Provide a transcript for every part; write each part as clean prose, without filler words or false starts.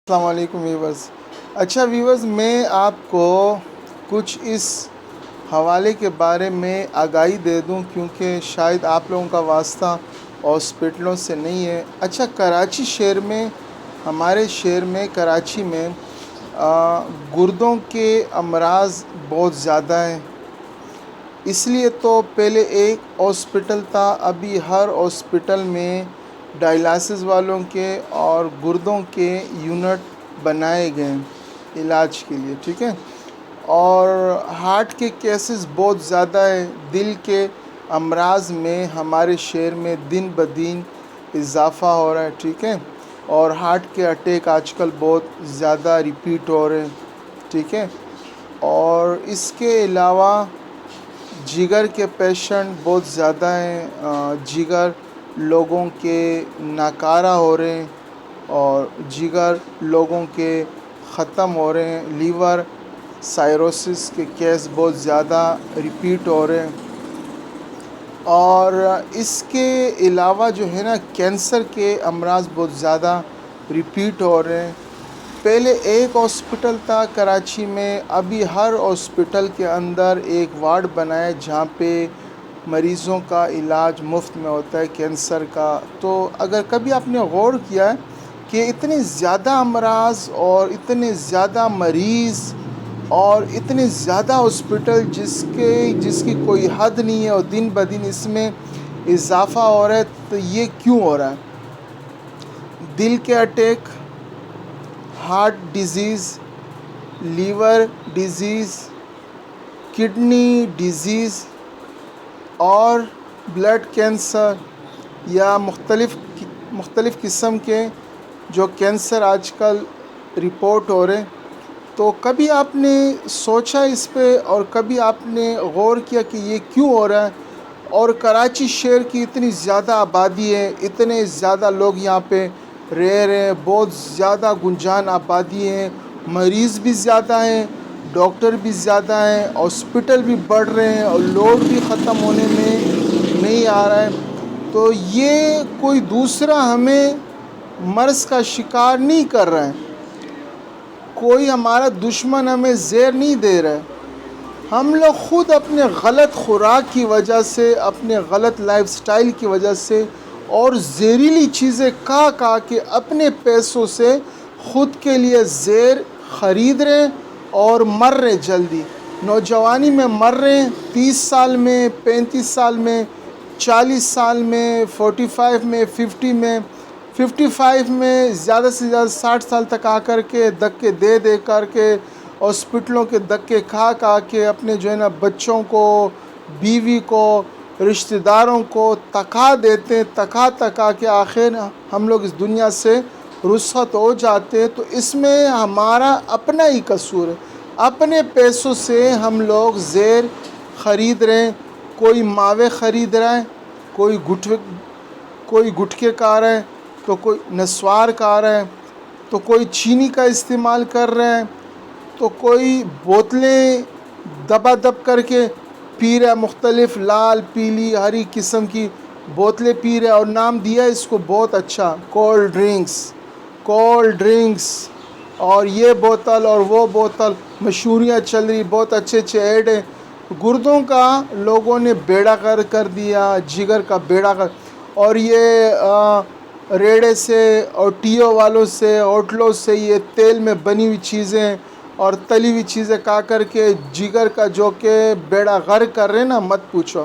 السلام علیکم ویورز۔ اچھا ویورز، میں آپ کو کچھ اس حوالے کے بارے میں آگاہی دے دوں کیونکہ شاید آپ لوگوں کا واسطہ ہاسپٹلوں سے نہیں ہے۔ اچھا، کراچی شہر میں، ہمارے شہر میں کراچی میں گردوں کے امراض بہت زیادہ ہیں۔ اس لیے تو پہلے ایک ہاسپٹل تھا، ابھی ہر ہاسپٹل میں ڈائلسس والوں کے اور گردوں کے یونٹ بنائے گئے ہیں علاج کے لیے، ٹھیک ہے۔ اور ہارٹ کے کیسز بہت زیادہ ہیں۔ دل کے امراض میں ہمارے شہر میں دن بدن اضافہ ہو رہا ہے، ٹھیک ہے۔ اور ہارٹ کے اٹیک آج کل بہت زیادہ ریپیٹ ہو رہے ہیں، ٹھیک ہے۔ اور اس کے علاوہ جگر کے پیشنٹ بہت زیادہ ہیں، جگر لوگوں کے ناکارہ ہو رہے ہیں اور جگر لوگوں کے ختم ہو رہے ہیں۔ لیور سائروسس کے کیس بہت زیادہ ریپیٹ ہو رہے ہیں۔ اور اس کے علاوہ جو ہے نا، کینسر کے امراض بہت زیادہ ریپیٹ ہو رہے ہیں۔ پہلے ایک ہاسپٹل تھا کراچی میں، ابھی ہر ہاسپٹل کے اندر ایک وارڈ بنایا جہاں پہ مریضوں کا علاج مفت میں ہوتا ہے کینسر کا۔ تو اگر کبھی آپ نے غور کیا ہے کہ اتنے زیادہ امراض اور اتنے زیادہ مریض اور اتنے زیادہ ہاسپٹل جس کی کوئی حد نہیں ہے اور دن بدن اس میں اضافہ ہو رہا ہے، تو یہ کیوں ہو رہا ہے؟ دل کے attack, heart disease, liver disease, kidney disease اور بلڈ کینسر یا مختلف قسم کے جو کینسر آج کل رپورٹ ہو رہے ہیں۔ تو کبھی آپ نے سوچا اس پہ اور کبھی آپ نے غور کیا کہ یہ کیوں ہو رہا ہے؟ اور کراچی شہر کی اتنی زیادہ آبادی ہے، اتنے زیادہ لوگ یہاں پہ رہ رہے ہیں، بہت زیادہ گنجان آبادی ہے، مریض بھی زیادہ ہیں، ڈاکٹر بھی زیادہ ہیں، ہاسپٹل بھی بڑھ رہے ہیں اور لوڈ بھی ختم ہونے میں نہیں آ رہا ہے۔ تو یہ کوئی دوسرا ہمیں مرض کا شکار نہیں کر رہا ہے، کوئی ہمارا دشمن ہمیں زہر نہیں دے رہا ہے۔ ہم لوگ خود اپنے غلط خوراک کی وجہ سے، اپنے غلط لائف سٹائل کی وجہ سے اور زہریلی چیزیں کھا کے اپنے پیسوں سے خود کے لیے زہر خرید رہے ہیں اور مر رہے جلدی۔ نوجوانی میں مر رہے ہیں، 30 سال میں، 35 سال میں، 40 سال میں، 45 میں، 50 میں، 55 میں، زیادہ سے زیادہ 60 سال تک آ کر کے دھکے دے کر کے ہاسپٹلوں کے دھکے کھا کے اپنے جو ہے نا بچوں کو، بیوی کو، رشتہ داروں کو دیتے ہیں، تکا کے آخر ہم لوگ اس دنیا سے رخصت ہو جاتے ہیں۔ تو اس میں ہمارا اپنا ہی قصور ہے، اپنے پیسوں سے ہم لوگ زہر خرید رہے ہیں۔ کوئی ماوے خرید رہا ہے، کوئی گٹکے کھا رہا ہے، تو کوئی نسوار کھا رہا ہے، تو کوئی چینی کا استعمال کر رہے ہیں، تو کوئی بوتلیں دبا دب کر کے پی رہا ہے، مختلف لال، پیلی، ہری قسم کی بوتلیں پی رہے ہیں، اور نام دیا اس کو بہت اچھا، کولڈ ڈرنکس، اور یہ بوتل اور وہ بوتل مشہوریاں چل رہی، بہت اچھے ایڈ ہیں۔ گردوں کا لوگوں نے بیڑا غرق کر دیا، جگر کا بیڑا غرق، اور یہ ریڑے سے اور ٹیو والوں سے، ہوٹلوں سے یہ تیل میں بنی ہوئی چیزیں اور تلی ہوئی چیزیں کھا کر کے جگر کا جو کہ بیڑا غرق کر رہے ہیں نا، مت پوچھو۔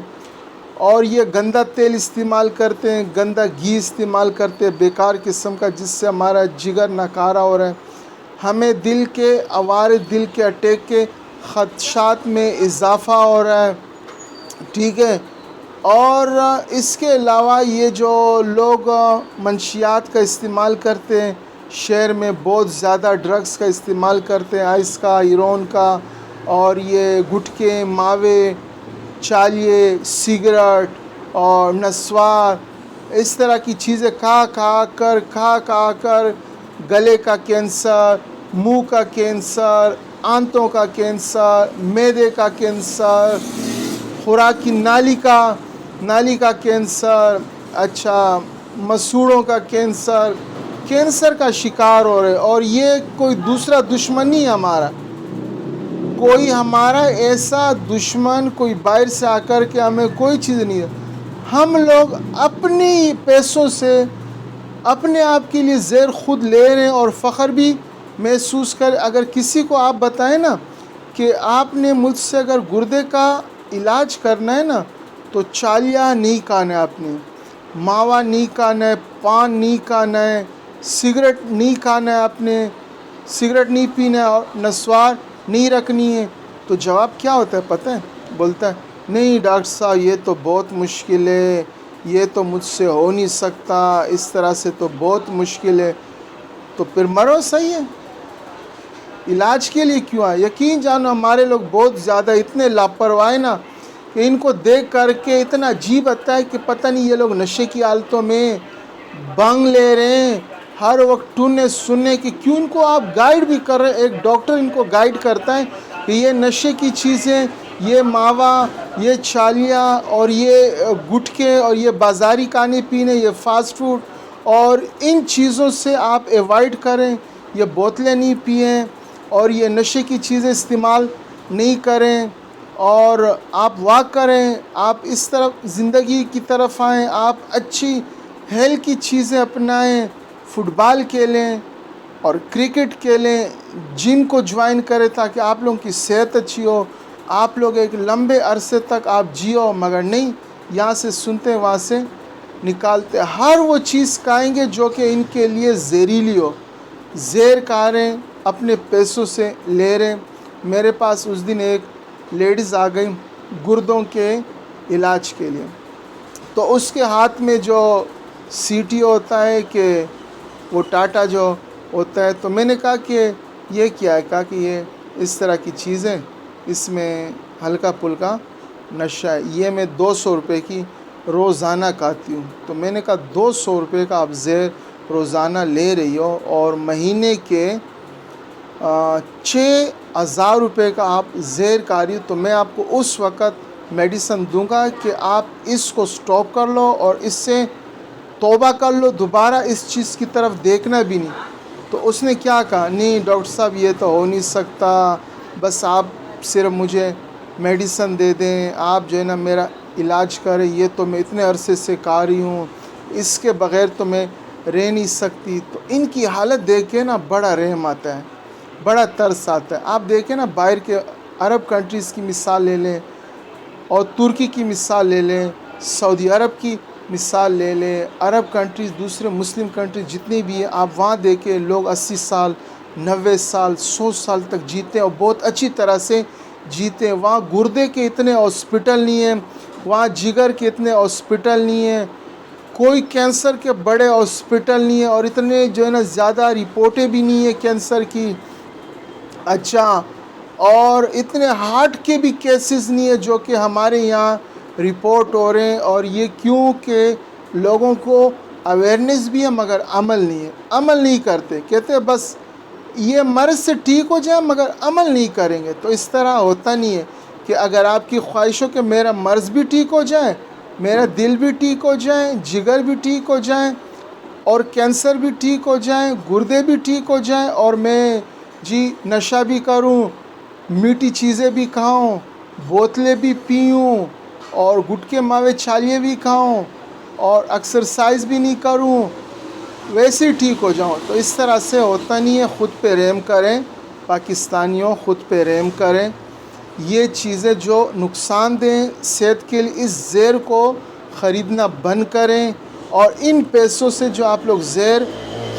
اور یہ گندا تیل استعمال کرتے ہیں، گندا گھی استعمال کرتے ہیں بیکار قسم کا، جس سے ہمارا جگر ناکارہ ہو رہا ہے۔ ہمیں عوارض دل کے اٹیک کے خدشات میں اضافہ ہو رہا ہے، ٹھیک ہے۔ اور اس کے علاوہ یہ جو لوگ منشیات کا استعمال کرتے ہیں، شہر میں بہت زیادہ ڈرگس کا استعمال کرتے ہیں، آئس کا، ہیروئن کا، اور یہ گٹکے، ماوے، چالیے، سگریٹ اور نسوار، اس طرح کی چیزیں کھا کر گلے کا کینسر، منہ کا کینسر، آنتوں کا کینسر، معدے کا کینسر، خوراک کی نالی کا کینسر، اچھا مسوڑوں کا کینسر، کینسر کا شکار ہو رہے، اور یہ کوئی دوسرا دشمن نہیں ہے ہمارا، کوئی ہمارا ایسا دشمن کوئی باہر سے آ کر کے ہمیں کوئی چیز نہیں ہے، ہم لوگ اپنی پیسوں سے اپنے آپ کے لیے زہر خود لے رہے ہیں اور فخر بھی محسوس کر. اگر کسی کو آپ بتائیں نا کہ آپ نے مجھ سے اگر گردے کا علاج کرنا ہے نا تو چالیا نہیں کھانا ہے، آپ نے ماوا نہیں کھانا ہے، پان نہیں کھانا ہے، سگریٹ نہیں کھانا ہے، آپ نے سگریٹ نہیں پینا ہے اور نسوار نہیں رکھنی ہے، تو جواب کیا ہوتا ہے پتہ ہے؟ بولتا ہے نہیں ڈاکٹر صاحب یہ تو بہت مشکل ہے، یہ تو مجھ سے ہو نہیں سکتا، اس طرح سے تو بہت مشکل ہے. تو پھر مرو، صحیح ہے، علاج کے لیے کیوں آئے؟ یقین جانو ہمارے لوگ بہت زیادہ اتنے لاپرواہ نا کہ ان کو دیکھ کر کے اتنا عجیب آتا ہے کہ پتہ نہیں یہ لوگ نشے کی حالتوں میں بنگ لے رہے ہیں، ہر وقت ٹونے سننے کی. کیوں ان کو آپ گائیڈ بھی کر رہے ہیں؟ ایک ڈاکٹر ان کو گائیڈ کرتا ہے کہ یہ نشے کی چیزیں، یہ ماوا، یہ چالیا اور یہ گٹکے اور یہ بازاری کھانے پینے، یہ فاسٹ فوڈ اور ان چیزوں سے آپ ایوائڈ کریں، یہ بوتلیں نہیں پئیں اور یہ نشے کی چیزیں استعمال نہیں کریں، اور آپ واک کریں، آپ اس طرف زندگی کی طرف آئیں، آپ اچھی ہیلتھ کی چیزیں اپنائیں، فٹ بال کھیلیں اور کرکٹ کھیلیں، جم کو جوائن کریں تاکہ آپ لوگوں کی صحت اچھی ہو، آپ لوگ ایک لمبے عرصے تک آپ جیو. مگر نہیں، یہاں سے سنتے وہاں سے نکالتے، ہر وہ چیز کھائیں گے جو کہ ان کے لیے زہریلی ہو، زہر کھا رہے ہیں، اپنے پیسوں سے لے رہے ہیں. میرے پاس اس دن ایک لیڈیز آ گئی گردوں کے علاج کے لیے، تو اس کے ہاتھ میں جو سی ٹی ہوتا ہے کہ وہ ٹاٹا جو ہوتا ہے، تو میں نے کہا کہ یہ کیا ہے؟ کہا کہ یہ اس طرح کی چیزیں، اس میں ہلکا پھلکا نشہ ہے، یہ میں 200 روپے کی روزانہ کھاتی ہوں. تو میں نے کہا 200 روپے کا آپ زہر روزانہ لے رہی ہو اور مہینے کے 6,000 روپے کا آپ زہر کھا رہی ہو، تو میں آپ کو اس وقت میڈیسن دوں گا کہ آپ اس کو سٹاپ کر لو اور اس سے توبہ کر لو، دوبارہ اس چیز کی طرف دیکھنا بھی نہیں. تو اس نے کیا کہا، نہیں ڈاکٹر صاحب یہ تو ہو نہیں سکتا، بس آپ صرف مجھے میڈیسن دے دیں، آپ جو ہے نا میرا علاج کریں، یہ تو میں اتنے عرصے سے کھا رہی ہوں، اس کے بغیر تو میں رہ نہیں سکتی. تو ان کی حالت دیکھ کے نا بڑا رحم آتا ہے، بڑا ترس آتا ہے. آپ دیکھیں نا باہر کے عرب کنٹریز کی مثال لے لیں اور ترکی کی مثال لے لیں، سعودی عرب کی مثال لے لیں، عرب کنٹریز، دوسرے مسلم کنٹریز جتنی بھی ہیں، آپ وہاں دیکھیں لوگ 80 سال 90 سال 100 سال تک جیتے ہیں اور بہت اچھی طرح سے جیتے ہیں. وہاں گردے کے اتنے ہاسپٹل نہیں ہیں، وہاں جگر کے اتنے ہاسپٹل نہیں ہیں، کوئی کینسر کے بڑے ہاسپٹل نہیں ہیں اور اتنے جو ہے نا زیادہ رپورٹیں بھی نہیں ہیں کینسر کی. اچھا، اور اتنے ہارٹ کے بھی کیسز نہیں ہیں جو کہ ہمارے یہاں رپورٹ ہو رہے ہیں. اور یہ کیوں کہ لوگوں کو اویئرنیس بھی ہے مگر عمل نہیں ہے، عمل نہیں کرتے، کہتے ہیں بس یہ مرض سے ٹھیک ہو جائے مگر عمل نہیں کریں گے. تو اس طرح ہوتا نہیں ہے کہ اگر آپ کی خواہش ہو کہ میرا مرض بھی ٹھیک ہو جائے، میرا دل بھی ٹھیک ہو جائے، جگر بھی ٹھیک ہو جائے اور کینسر بھی ٹھیک ہو جائیں، گردے بھی ٹھیک ہو جائیں، اور میں جی نشہ بھی کروں، میٹھی چیزیں بھی کھاؤں، بوتلیں بھی پیوں اور گٹکے ماوے چھالیے بھی کھاؤں اور ایکسرسائز بھی نہیں کروں، ویسے ہی ٹھیک ہو جاؤں. تو اس طرح سے ہوتا نہیں ہے. خود پہ رحم کریں پاکستانیوں، خود پہ رحم کریں. یہ چیزیں جو نقصان دیں صحت کے لیے، اس زہر کو خریدنا بند کریں اور ان پیسوں سے جو آپ لوگ زہر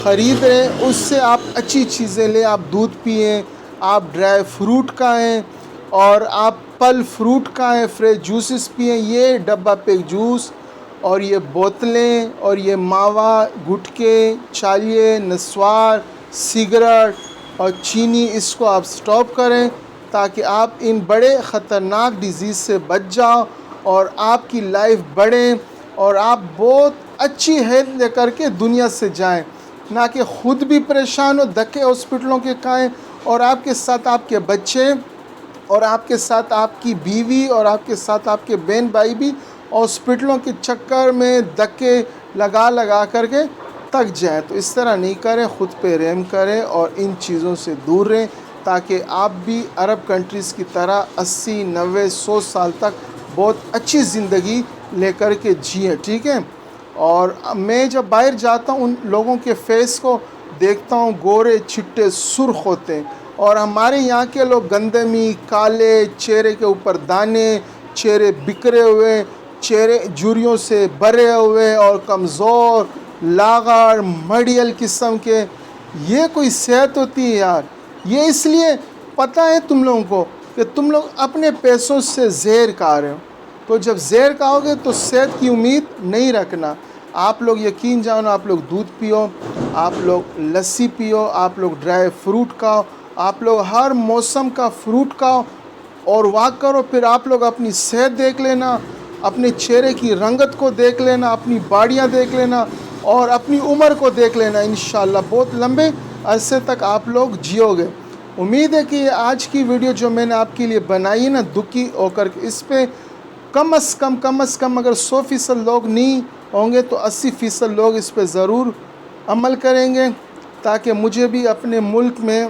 خرید رہے ہیں اس سے آپ اچھی چیزیں لیں. آپ دودھ پئیں، آپ ڈرائی فروٹ کھائیں اور آپ پھل فروٹ کھائیں، فریش جوسز پئیں. یہ ڈبہ پیک جوس اور یہ بوتلیں اور یہ ماوا، گٹکے، چالیے، نسوار، سگریٹ اور چینی، اس کو آپ سٹاپ کریں تاکہ آپ ان بڑے خطرناک ڈیزیز سے بچ جاؤ اور آپ کی لائف بڑھے اور آپ بہت اچھی ہیلتھ لے کر کے دنیا سے جائیں، نہ کہ خود بھی پریشان ہو، دھکے ہاسپٹلوں کے کھائیں اور آپ کے ساتھ آپ کے بچے اور آپ کے ساتھ آپ کی بیوی اور آپ کے ساتھ آپ کے بہن بھائی بھی ہاسپٹلوں کے چکر میں دھکے لگا کر کے تک جائیں. تو اس طرح نہیں کریں, خود پہ رحم کریں اور ان چیزوں سے دور رہیں تاکہ آپ بھی عرب کنٹریز کی طرح 80 90 100 سال تک بہت اچھی زندگی لے کر کے جئیں. ٹھیک ہے. اور میں جب باہر جاتا ہوں ان لوگوں کے فیس کو دیکھتا ہوں, گورے چٹے سرخ ہوتے ہیں, اور ہمارے یہاں کے لوگ گندمی, کالے, چہرے کے اوپر دانے, چہرے بکھرے ہوئے, چہرے جھریوں سے بھرے ہوئے اور کمزور, لاغر, مڑیل قسم کے. یہ کوئی صحت ہوتی ہے یار؟ یہ اس لیے پتہ ہے تم لوگوں کو کہ تم لوگ اپنے پیسوں سے زہر کھا رہے ہو. تو جب زہر کھاؤ گے تو صحت کی امید نہیں رکھنا. آپ لوگ یقین جانو, آپ لوگ دودھ پیو, آپ لوگ لسی پیو, آپ لوگ ڈرائی فروٹ کھاؤ, آپ لوگ ہر موسم کا فروٹ کھاؤ اور واک کرو. پھر آپ لوگ اپنی صحت دیکھ لینا, اپنے چہرے کی رنگت کو دیکھ لینا, اپنی باڑیاں دیکھ لینا اور اپنی عمر کو دیکھ لینا. انشاءاللہ بہت لمبے عرصے تک آپ لوگ جیو گے. امید ہے کہ یہ آج کی ویڈیو جو میں نے آپ کے لیے بنائی ہے نا, دکھی ہو کر کے, اس پہ کم از کم اگر 100% لوگ نہیں ہوں گے تو 80% لوگ اس پہ ضرور عمل کریں گے تاکہ مجھے بھی اپنے ملک میں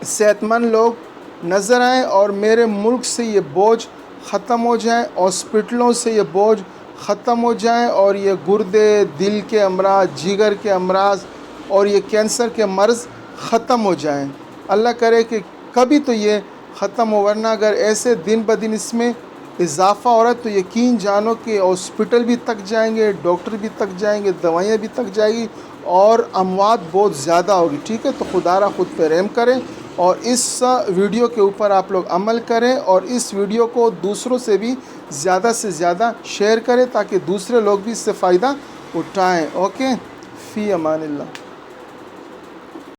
صحت مند لوگ نظر آئیں اور میرے ملک سے یہ بوجھ ختم ہو جائیں, ہاسپٹلوں سے یہ بوجھ ختم ہو جائیں اور یہ گردے, دل کے امراض, جگر کے امراض اور یہ کینسر کے مرض ختم ہو جائیں. اللہ کرے کہ کبھی تو یہ ختم ہو, ورنہ اگر ایسے دن بدن اس میں اضافہ ہو رہا ہے تو یقین جانو کہ ہاسپٹل بھی تک جائیں گے, ڈاکٹر بھی تک جائیں گے, دوائیاں بھی تک جائیں گی اور اموات بہت زیادہ ہوگی. ٹھیک ہے. تو خدا را خود پہ رحم کریں اور اس ویڈیو کے اوپر آپ لوگ عمل کریں اور اس ویڈیو کو دوسروں سے بھی زیادہ سے زیادہ شیئر کریں تاکہ دوسرے لوگ بھی اس سے فائدہ اٹھائیں. اوکے. فی امان اللہ.